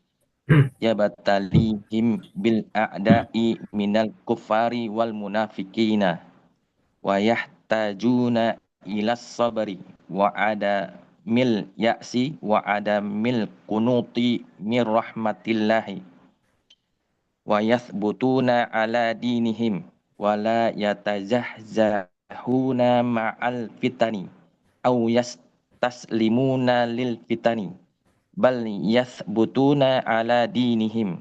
yabtalihim bil a'da'i minal kuffari wal munafiqina, wa yahtajuna ila sabri wa ada mil ya'si wa ada mil kunuti mir rahmatillahi, wa yathbutuna ala dinihim wa la yatazahzahuna ma'al fitani au yastaslimuna lil fitani bal yathbutuna ala dinihim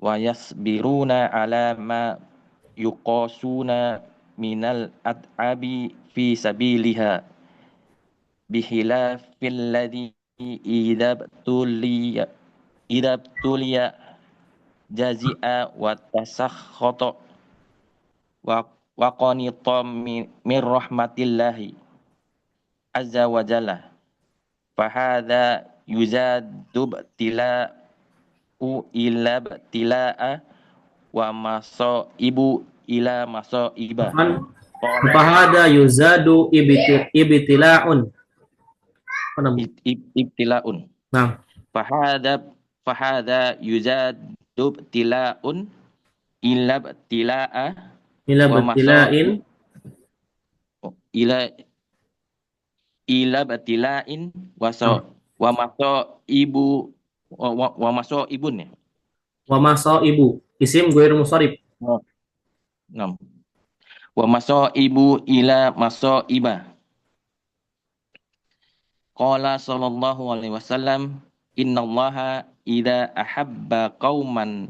wa yasbiruna ala ma yuqasuna minal ad'abi fi sabiliha bihilafil ladzi idabtuliya jazi'a wa tasakhata wa qanita min rahmatillahi azza wa jalla fahadha yuzadu ila btila'a wa masaibu ila masaiba. Fahada yuzadu ibtila'un. Ibtila'un. Nah. Fahada yuzadu ibtila'un ila btila'a ila btila'in ila batila'in wa masaibu wa masaibun ya. Wa masaibu isim ghairu musharif. Naam. Wa masaibu ila masaiba. Qala sallallahu alaihi wasallam innallaha idza ahabba qauman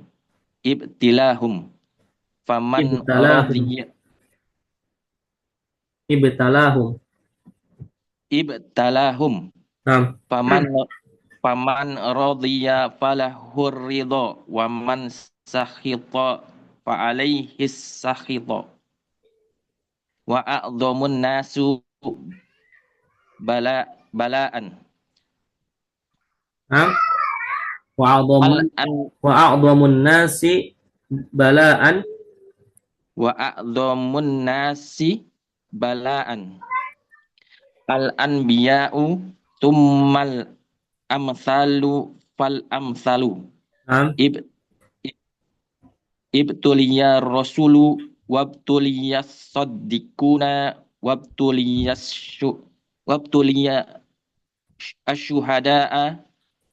ibtilahum faman radiya ibtalahum. Naam. Paman radiya falahur ridha wa man sakhita fa alaihi sakhita wa a'dhamun nasu bala'an. Naam. Wa a'dhamun nasi bala'an al-anbiya'u tummal amsalu fal amsalu. Ibtuliya rasulu wabtuliya saddiquna wabtuliya asyuhada'a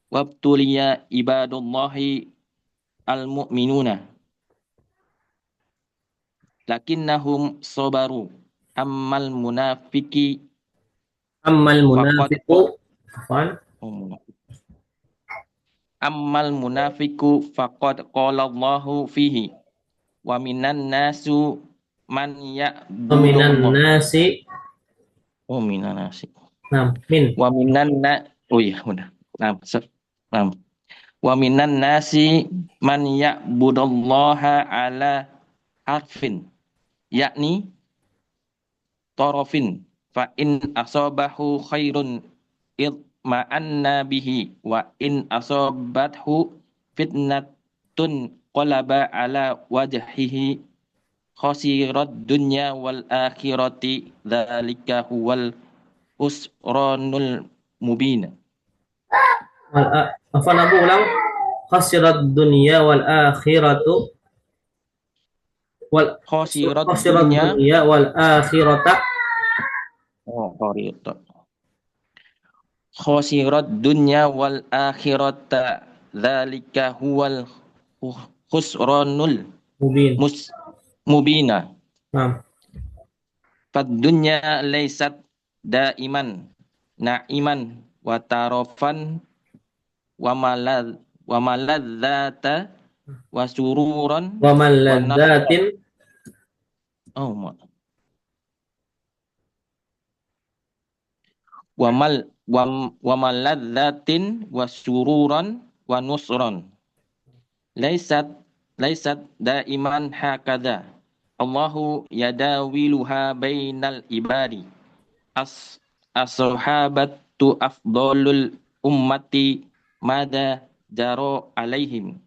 wabtuliya ibadullahi al-mu'minuna lakinnahum sabaru ammal munafiqu faqad qala Allahu fihi wa minan nasu man ya'budu wa minan nasi man ya'budullaha ala harfin yakni tarafin fa in asabahu khairun ma'anna bihi wa in asabathu fitnatun qalaba ala wajhihi khasirat dunya wal akhirati dzalika huwal usranul mubin. Apa nabu ulang? Khasirat dunya wal akhiratu khasirat dunya wal akhirata. Khasirat dunya wal akhirata dzalika huwal khusranul mubina. Fad dunya laysat daiman na'iman wa tarafan wa maladzata wa sururan wa maladzatin wa maladzatin wa sururan wa nusran laysat daiman hakadha Allahu yadawiluha bainal ibadi as-sahabatu afdalul ummati mada jaro alaihim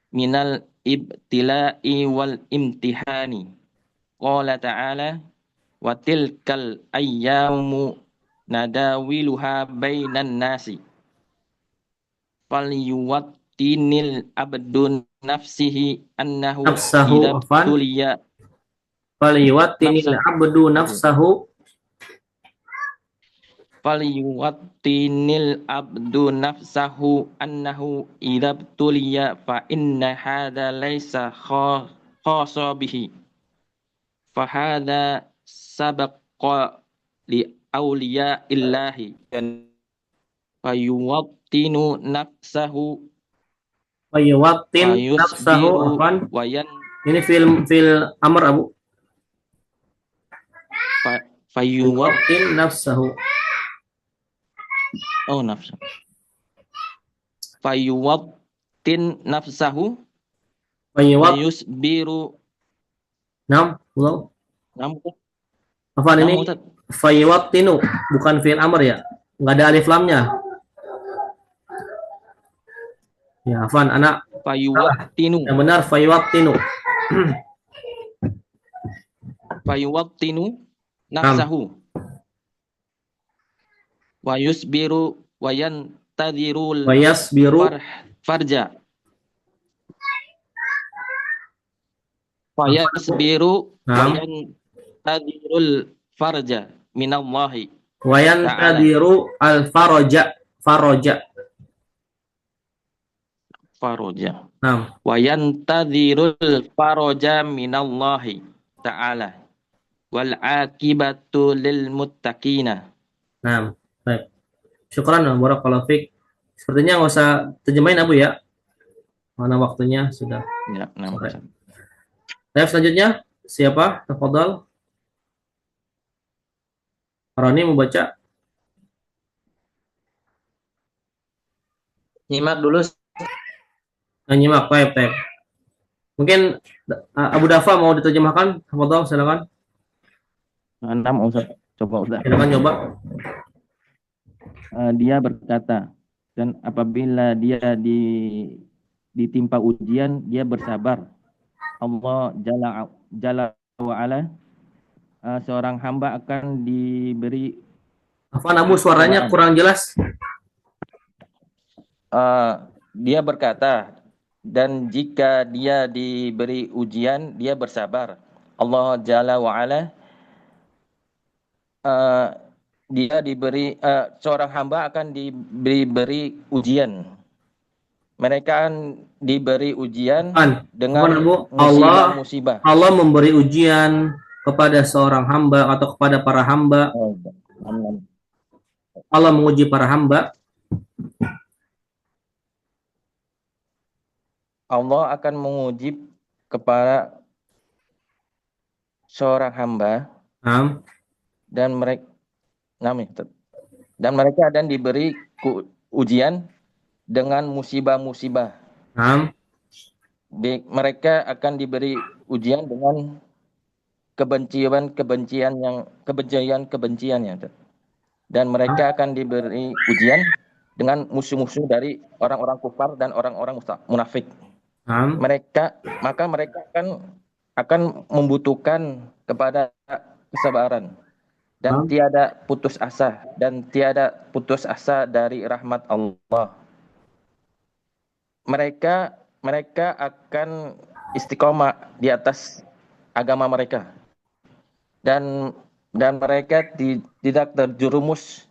minal ibtila'i wal imtihani. Qala ta'ala wa tilkal ayyamu nadawiluha bainan nasi falyuwattinil abdun nafsihi annahu idabtuliya falyuwattinil abdu nafsahu annahu idabtuliya fa inna hadha laysa khassa bihi fa hadha sabaqa li awliya illahi dan fayuwattinu nafsahu Fayuwattin nafsahu, wayusbiru afwan. wayan Ini fil amr Abu. fayuwat Fayuwattin nafsahu. oh nafsu fayuwattin nafsahu Fayuwat. wayusbiru Nam, ulang. namun Afwan, ini Ustaz. fayuwattinu, bukan fi'il amr ya. Enggak ada alif lamnya. Ya, afwan, anak. Fayuwattinu Yang benar fayuwattinu. fayuwattinu nafsahu wa yusbiru wa yantadhirul Wayasbiru. farja wa yasbiru wa Nam. yantadhirul farja minallahi Wayantadiru al-faraja. Faraja. faroja Nam. wa yantadhirul faraja minallahi ta'ala wal akibatu lil muttaqina. Nam. Baik. Syukran barakallahu fiik. Sepertinya nggak usah terjemahin Abu ya. Mana waktunya sudah Ya, sore. Baik, selanjutnya siapa? Tafadhal. Roni mau baca? Nyimak dulu. Nyimak, baik. Mungkin Abu Dafa mau diterjemahkan? Tafadhal, silakan. 6 Ustaz. Coba Ustaz. Silakan coba. Dia berkata, dan apabila dia ditimpa ujian, dia bersabar. Allah Jalla wa ala, seorang hamba akan diberi Afwan Abu, suaranya kurang jelas. dia berkata, dan jika dia diberi ujian, dia bersabar. Allah Jalla wa ala, dia diberi seorang hamba akan diberi ujian. Mereka akan diberi ujian dengan musibah-musibah. Allah memberi ujian kepada seorang hamba atau kepada para hamba. Allah menguji para hamba. Allah akan menguji kepada seorang hamba. Dan mereka akan diberi ujian dengan musibah-musibah. Mereka akan diberi ujian dengan kebencian-kebenciannya. Dan mereka akan diberi ujian dengan musuh-musuh dari orang-orang kufar dan orang-orang munafik. Mereka akan membutuhkan kepada kesabaran dan tiada putus asa dari rahmat Allah. Mereka akan istiqomah di atas agama mereka dan mereka tidak terjerumus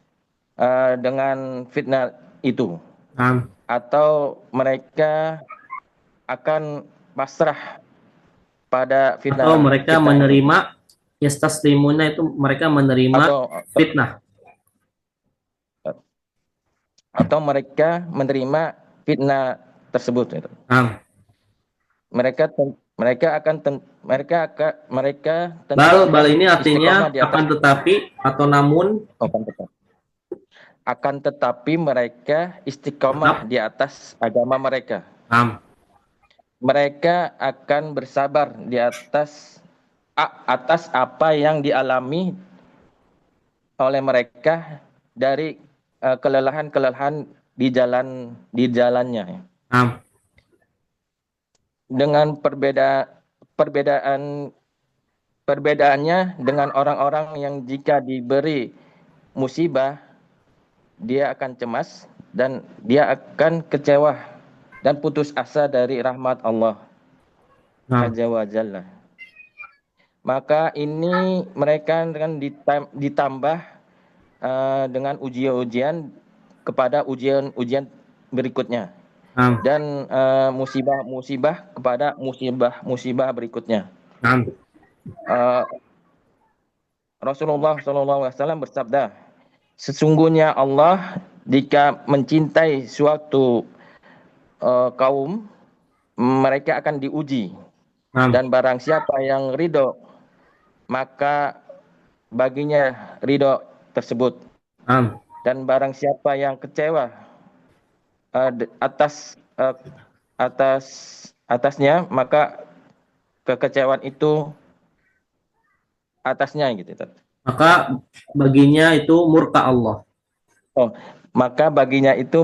dengan fitnah itu. Atau mereka akan pasrah pada fitnah. Atau mereka menerima yastaslimuna, itu mereka menerima fitnah. Atau mereka menerima fitnah tersebut. Mereka bal ini artinya akan tetapi atau namun. Akan tetapi mereka istiqomah di atas agama mereka. Mereka akan bersabar di atas apa yang dialami oleh mereka dari kelelahan di jalannya. Dengan perbedaannya dengan orang-orang yang jika diberi musibah dia akan cemas dan dia akan kecewa dan putus asa dari rahmat Allah Azza wa Jalla. Maka ini mereka akan ditambah dengan ujian-ujian kepada ujian-ujian berikutnya. Dan musibah-musibah kepada musibah-musibah berikutnya. Rasulullah SAW bersabda, sesungguhnya Allah jika mencintai suatu kaum, mereka akan diuji. Naam. Dan barang siapa yang ridho, maka baginya ridho tersebut. Naam. Dan barang siapa yang kecewa atas atasnya, maka kekecewaan itu atasnya gitu. Maka baginya itu murka Allah. Oh, maka baginya itu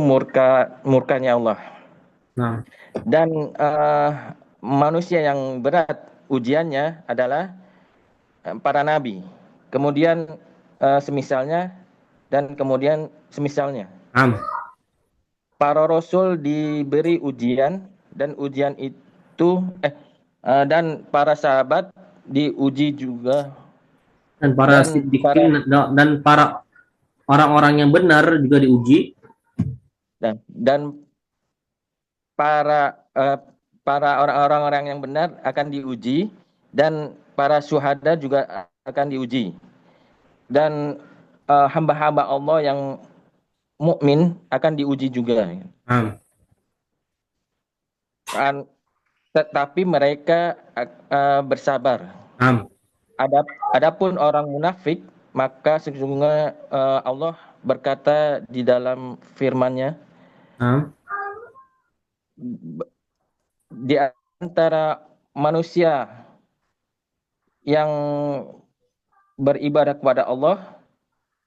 murkanya Allah. Nah, Dan manusia yang berat ujiannya adalah para nabi. Kemudian semisalnya dan kemudian semisalnya. naam. Para rasul diberi ujian dan ujian itu dan para sahabat diuji juga Dan para dan para siddiqin dan para orang-orang yang benar juga diuji. dan para para orang-orang yang benar akan diuji dan para syuhada juga akan diuji dan hamba-hamba Allah yang mukmin akan diuji juga. Naam. Tetapi mereka bersabar. Naam. Adapun orang munafik, maka sesungguhnya Allah berkata di dalam firman-Nya, Naam. di antara manusia yang beribadah kepada Allah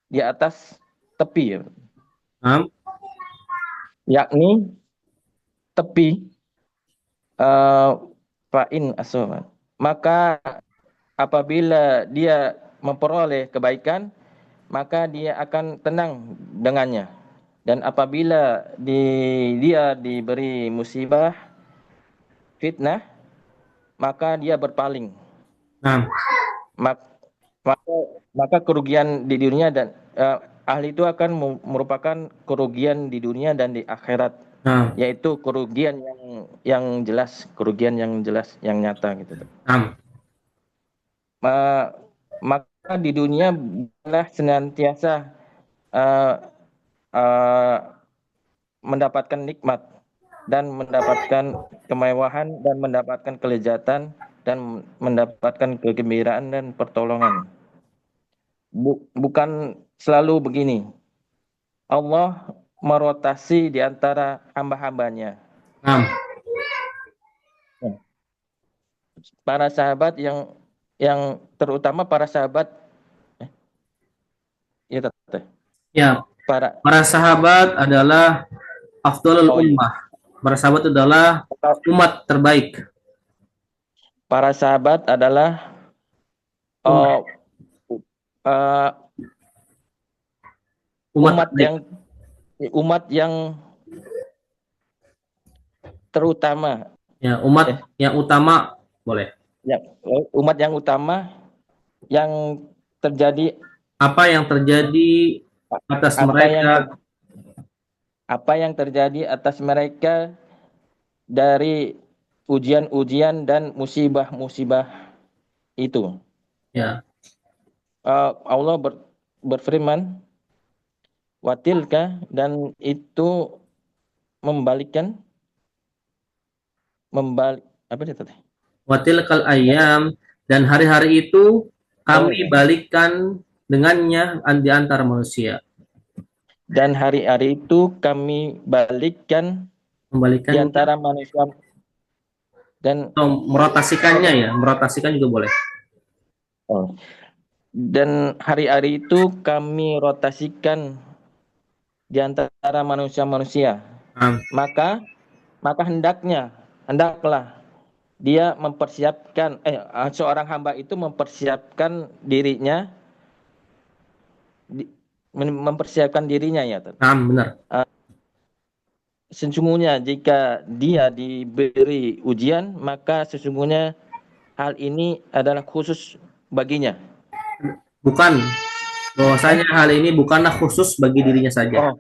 di atas tepi, Naam. yakni tepi fa'in asoman. Maka apabila dia memperoleh kebaikan, maka dia akan tenang dengannya. Dan apabila dia diberi musibah, fitnah, maka dia berpaling. Naam. Maka kerugian di dunia dan ahli itu akan merupakan kerugian di dunia dan di akhirat, Naam. yaitu kerugian yang jelas, yang nyata gitu. Naam. Maka di dunia boleh senantiasa mendapatkan nikmat dan mendapatkan kemewahan dan mendapatkan kelezatan dan mendapatkan kegembiraan dan pertolongan. Bukan selalu begini. Allah merotasi di antara hamba-hambanya. Naam. Para sahabat yang terutama para sahabat Ya, para sahabat adalah afdalul ummah. Para sahabat adalah umat terbaik. Para sahabat adalah umat yang terutama. Ya, umat yang utama boleh. Ya, umat yang utama yang terjadi. Apa yang terjadi atas mereka? Apa yang terjadi atas mereka dari ujian-ujian dan musibah-musibah itu. Ya. Allah berfirman, watilka, dan itu apa dia tadi? Watilkal ayam, dan hari-hari itu kami balikkan dengannya di antara manusia. Dan hari-hari itu kami balikkan di antara manusia dan merotasikannya, ya, merotasikan juga boleh. Dan hari-hari itu kami rotasikan di antara manusia-manusia. Maka hendaklah dia mempersiapkan seorang hamba itu mempersiapkan dirinya ya. Benar. Sesungguhnya jika dia diberi ujian, maka sesungguhnya hal ini adalah khusus baginya. Bukan, bahwasanya hal ini bukanlah khusus bagi dirinya saja.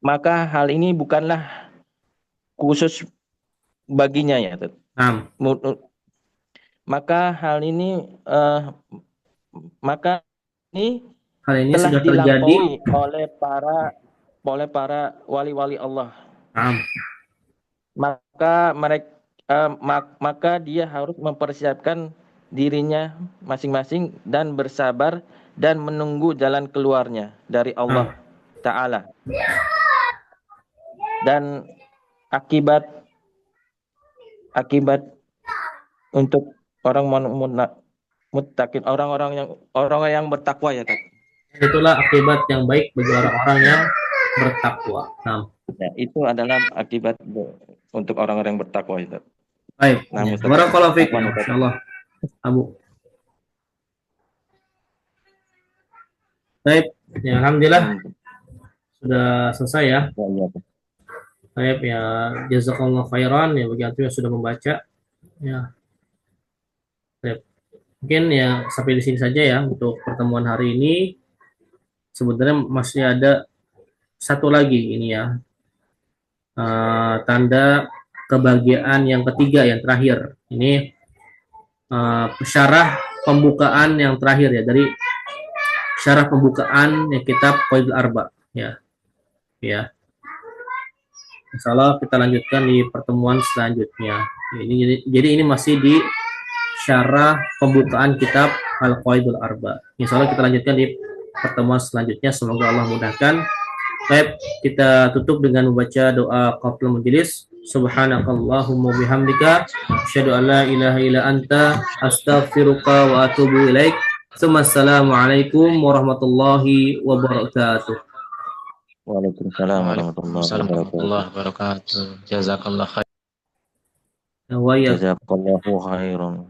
Maka hal ini bukanlah khusus baginya ya. maka hal ini maka ini Hal ini telah sudah terjadi. dilampaui oleh para wali-wali Allah. Naam. Maka dia harus mempersiapkan dirinya masing-masing dan bersabar dan menunggu jalan keluarnya dari Allah Ta'ala. Dan akibat untuk orang muttaqin, orang yang bertakwa ya, Kak. Itulah akibat yang baik bagi orang-orang yang bertakwa. Naam. Ya, itu adalah akibat untuk orang-orang yang bertakwa itu. Baik. Nah, Ya. Barakallahu fiik. Afwan, Ustaz. Masyaallah. Abu. Baik. Ya, alhamdulillah sudah selesai ya. Ya, ya. Baik ya, jazakallahu khairan ya bagi antum yang sudah membaca. Ya. Baik. Mungkin ya sampai di sini saja ya untuk pertemuan hari ini. Sebenarnya masih ada satu lagi ini ya. Tanda kebahagiaan yang ketiga yang terakhir. Ini syarah pembukaan yang terakhir ya dari syarah pembukaan yang kitab Qaidul Arba ya. Ya. Insyaallah kita lanjutkan di pertemuan selanjutnya. Jadi ini masih di syarah pembukaan kitab Al-Qaidul Arba. Insyaallah kita lanjutkan di pertemuan selanjutnya. Semoga Allah mudahkan. Baik, kita tutup dengan membaca doa qablul majelis. Subhanakallahumma bihamdika asyhadu an la ilaha illa anta astaghfiruka wa atubu ilaik. Assalamualaikum warahmatullahi wabarakatuh. Waalaikumsalam warahmatullahi wabarakatuh. Jazakallah khair. Wa ya Jazakallahu khairan.